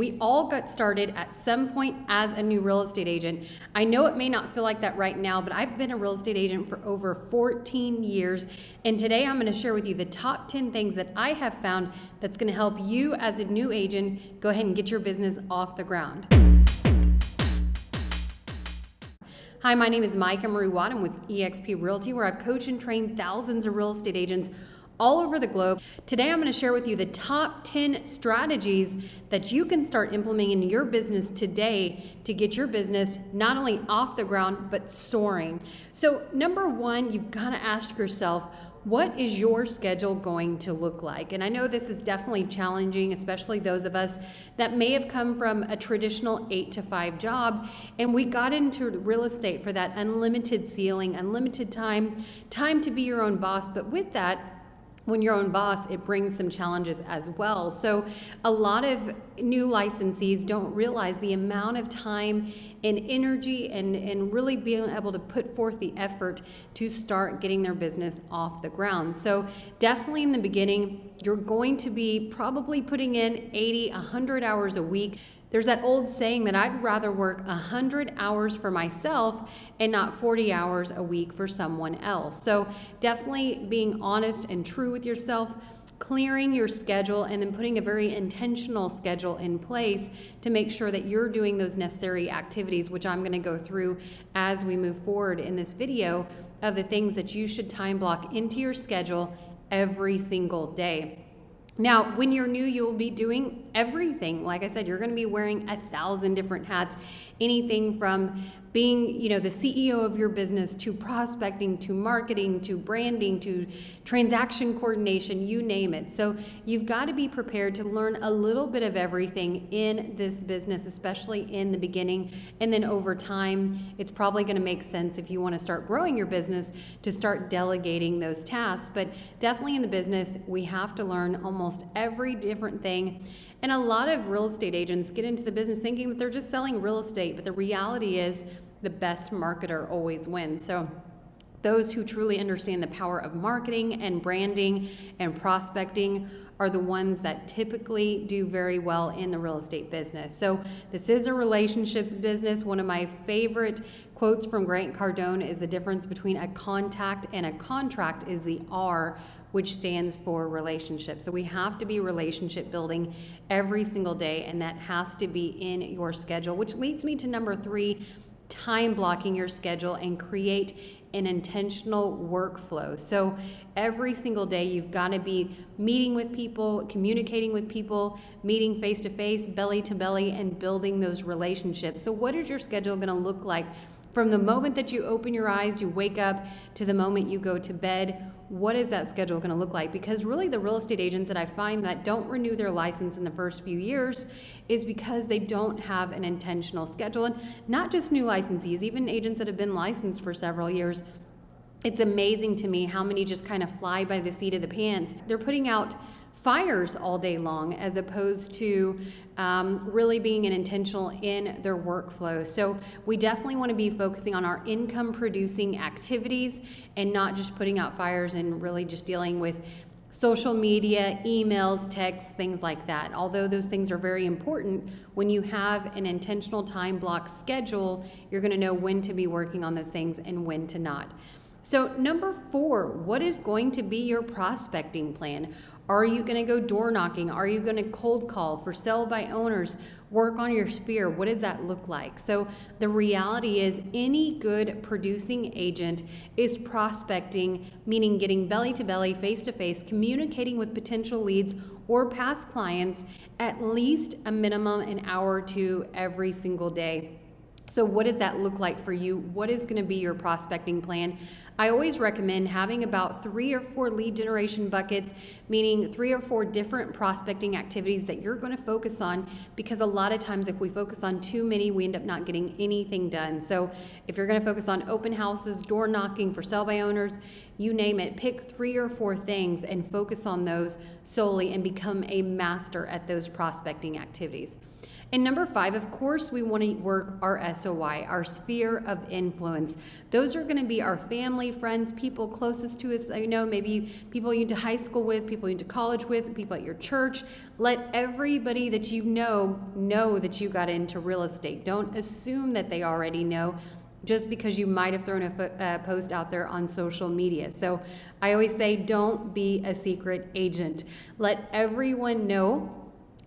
We all got started at some point as a new real estate agent. I know it may not feel like that right now, but I've been a real estate agent for over 14 years. And today I'm going to share with you the top 10 things that I have found that's going to help you as a new agent go ahead and get your business off the ground. Hi, my name is Micah Marie Watt. I'm with eXp Realty, where I've coached and trained thousands of real estate agents all over the globe. Today, I'm going to share with you the top 10 strategies that you can start implementing in your business today to get your business not only off the ground, but soaring. So number one, you've got to ask yourself, what is your schedule going to look like? And I know this is definitely challenging, especially those of us that may have come from a traditional 8 to 5 job, and we got into real estate for that unlimited ceiling, unlimited time to be your own boss. But with that, when you're your own boss, it brings some challenges as well. So a lot of new licensees don't realize the amount of time and energy and really being able to put forth the effort to start getting their business off the ground. So definitely in the beginning, you're going to be probably putting in 80, 100 hours a week. There's that old saying that I'd rather work 100 hours for myself and not 40 hours a week for someone else. So definitely being honest and true with yourself, clearing your schedule, and then putting a very intentional schedule in place to make sure that you're doing those necessary activities, which I'm going to go through as we move forward in this video of the things that you should time block into your schedule every single day. Now, when you're new, you'll be doing everything. Like I said, you're going to be wearing 1,000 different hats, anything from being, the CEO of your business to prospecting, to marketing, to branding, to transaction coordination, you name it. So you've got to be prepared to learn a little bit of everything in this business, especially in the beginning. And then over time, it's probably going to make sense if you want to start growing your business to start delegating those tasks. But definitely in the business, we have to learn almost every different thing. And a lot of real estate agents get into the business thinking that they're just selling real estate, but the reality is the best marketer always wins. So those who truly understand the power of marketing and branding and prospecting are the ones that typically do very well in the real estate business. So this is a relationship business. One of my favorite quotes from Grant Cardone is the difference between a contact and a contract is the R, which stands for relationship. So we have to be relationship building every single day, and that has to be in your schedule, which leads me to number 3, time blocking your schedule and create an intentional workflow. So every single day you've got to be meeting with people, communicating with people, meeting face to face, belly to belly, and building those relationships. So what is your schedule going to look like from the moment that you open your eyes, you wake up, to the moment you go to bed? What is that schedule going to look like? Because really the real estate agents that I find that don't renew their license in the first few years is because they don't have an intentional schedule. And not just new licensees, even agents that have been licensed for several years. It's amazing to me how many just kind of fly by the seat of the pants. They're putting out fires all day long as opposed to really being an intentional in their workflow. So we definitely want to be focusing on our income producing activities and not just putting out fires and really just dealing with social media, emails, texts, things like that. Although those things are very important, when you have an intentional time block schedule, you're going to know when to be working on those things and when to not. So number 4, what is going to be your prospecting plan? Are you going to go door knocking? Are you going to cold call for sell by owners? Work on your sphere? What does that look like? So the reality is any good producing agent is prospecting, meaning getting belly to belly, face to face, communicating with potential leads or past clients at least a minimum an hour or 2 every single day. So what does that look like for you? What is going to be your prospecting plan? I always recommend having about 3 or 4 lead generation buckets, meaning 3 or 4 different prospecting activities that you're going to focus on, because a lot of times if we focus on too many, we end up not getting anything done. So if you're going to focus on open houses, door knocking for sell by owners, you name it, pick 3 or 4 things and focus on those solely and become a master at those prospecting activities. And number 5, of course, we want to work our SOI, our sphere of influence. Those are going to be our family, friends, people closest to us. You know, maybe people you went to high school with, people you went to college with, people at your church. Let everybody that you know that you got into real estate. Don't assume that they already know, just because you might have thrown a post out there on social media. So I always say, don't be a secret agent. Let everyone know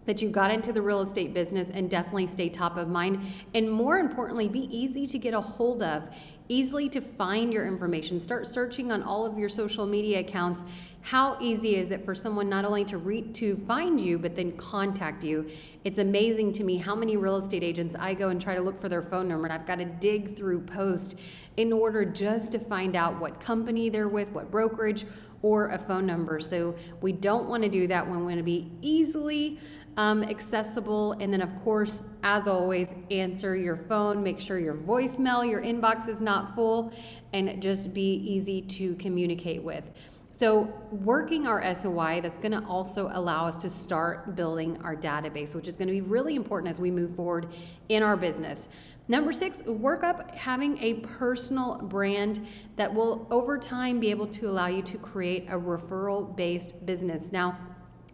that you got into the real estate business, and definitely stay top of mind. And more importantly, be easy to get a hold of, easily to find your information. Start searching on all of your social media accounts. How easy is it for someone not only to find you, but then contact you? It's amazing to me how many real estate agents I go and try to look for their phone number, and I've got to dig through posts in order just to find out what company they're with, what brokerage, or a phone number. So we don't want to do that. We want to be easily accessible. And then, of course, as always, answer your phone. Make sure your voicemail, your inbox is not full, and just be easy to communicate with. So working our SOI, that's going to also allow us to start building our database, which is going to be really important as we move forward in our business. Number 6, work up having a personal brand that will over time be able to allow you to create a referral-based business. Now,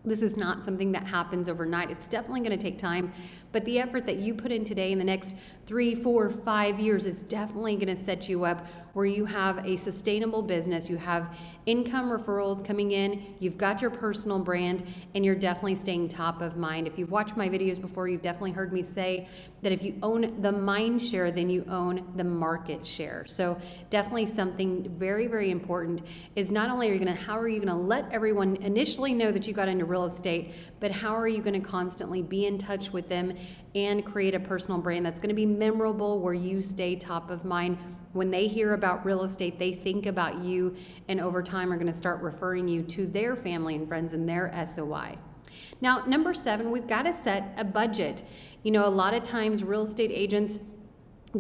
this is not something that happens overnight. It's definitely going to take time, but the effort that you put in today in the next 3, 4, 5 years is definitely going to set you up where you have a sustainable business, you have income referrals coming in, you've got your personal brand, and you're definitely staying top of mind. If you've watched my videos before, you've definitely heard me say that if you own the mind share, then you own the market share. So definitely something very, very important is not only how are you going to let everyone initially know that you got into real estate, but how are you going to constantly be in touch with them and create a personal brand that's going to be memorable, where you stay top of mind. When they hear about real estate, they think about you, and over time are going to start referring you to their family and friends and their SOI. Now, number 7, we've got to set a budget. You know, a lot of times real estate agents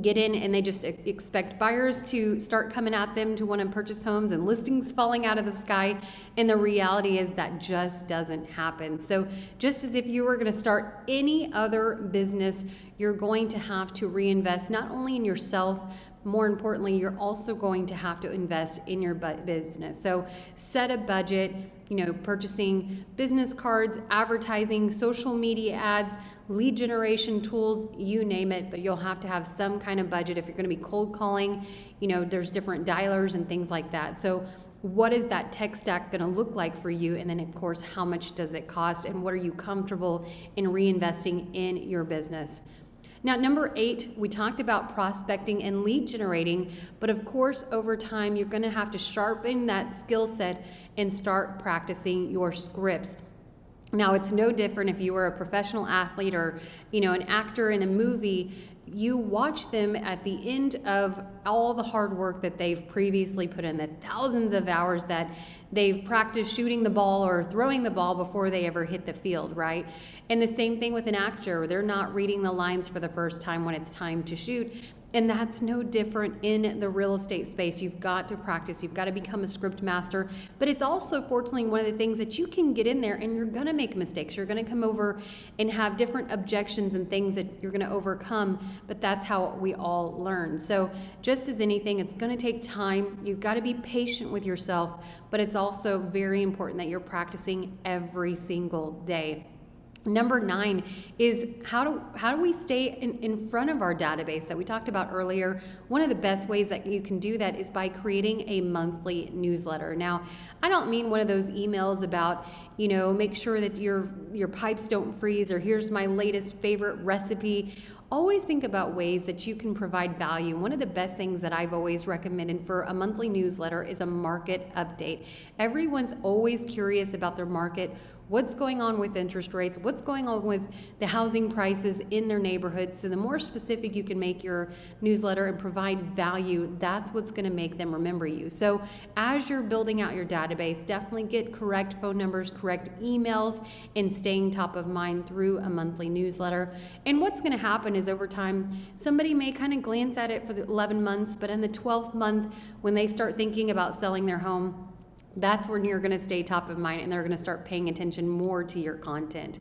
get in and they just expect buyers to start coming at them to want to purchase homes and listings falling out of the sky. And the reality is that just doesn't happen. So just as if you were going to start any other business, you're going to have to reinvest not only in yourself, more importantly, you're also going to have to invest in your business. So set a budget, purchasing business cards, advertising, social media ads, lead generation tools, you name it, but you'll have to have some kind of budget. If you're going to be cold calling, there's different dialers and things like that. So what is that tech stack going to look like for you? And then, of course, how much does it cost, and what are you comfortable in reinvesting in your business? Now, number 8, we talked about prospecting and lead generating, but of course, over time, you're going to have to sharpen that skill set and start practicing your scripts. Now, it's no different if you were a professional athlete or, an actor in a movie. You watch them at the end of all the hard work that they've previously put in, the thousands of hours that they've practiced shooting the ball or throwing the ball before they ever hit the field, right? And the same thing with an actor. They're not reading the lines for the first time when it's time to shoot. And that's no different in the real estate space. You've got to practice. You've got to become a script master. But it's also, fortunately, one of the things that you can get in there and you're going to make mistakes. You're going to come over and have different objections and things that you're going to overcome. But that's how we all learn. So just as anything, it's going to take time. You've got to be patient with yourself. But it's also very important that you're practicing every single day. Number 9 is how do we stay in front of our database that we talked about earlier. One of the best ways that you can do that is by creating a monthly newsletter. Now, I don't mean one of those emails about, make sure that your pipes don't freeze, or here's my latest favorite recipe. Always think about ways that you can provide value. One of the best things that I've always recommended for a monthly newsletter is a market update. Everyone's always curious about their market. What's going on with interest rates? What's going on with the housing prices in their neighborhood? So the more specific you can make your newsletter and provide value, that's what's going to make them remember you. So as you're building out your database, definitely get correct phone numbers, correct emails, and staying top of mind through a monthly newsletter. And what's going to happen is over time, somebody may kind of glance at it for the 11 months, but in the 12th month, when they start thinking about selling their home, That's when you're going to stay top of mind and they're going to start paying attention more to your content.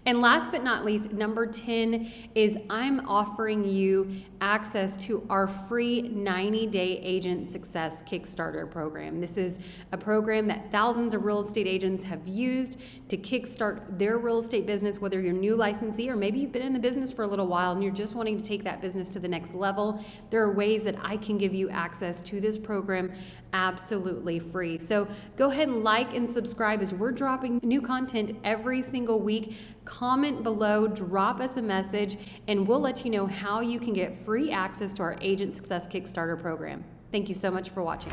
And last but not least, number 10 is I'm offering you access to our free 90-day agent success Kickstarter program. This is a program that thousands of real estate agents have used to kickstart their real estate business, whether you're a new licensee or maybe you've been in the business for a little while and you're just wanting to take that business to the next level. There are ways that I can give you access to this program absolutely free. So go ahead and like and subscribe as we're dropping new content every single week. Comment below, drop us a message, and we'll let you know how you can get free access to our Agent Success Kickstarter program. Thank you so much for watching.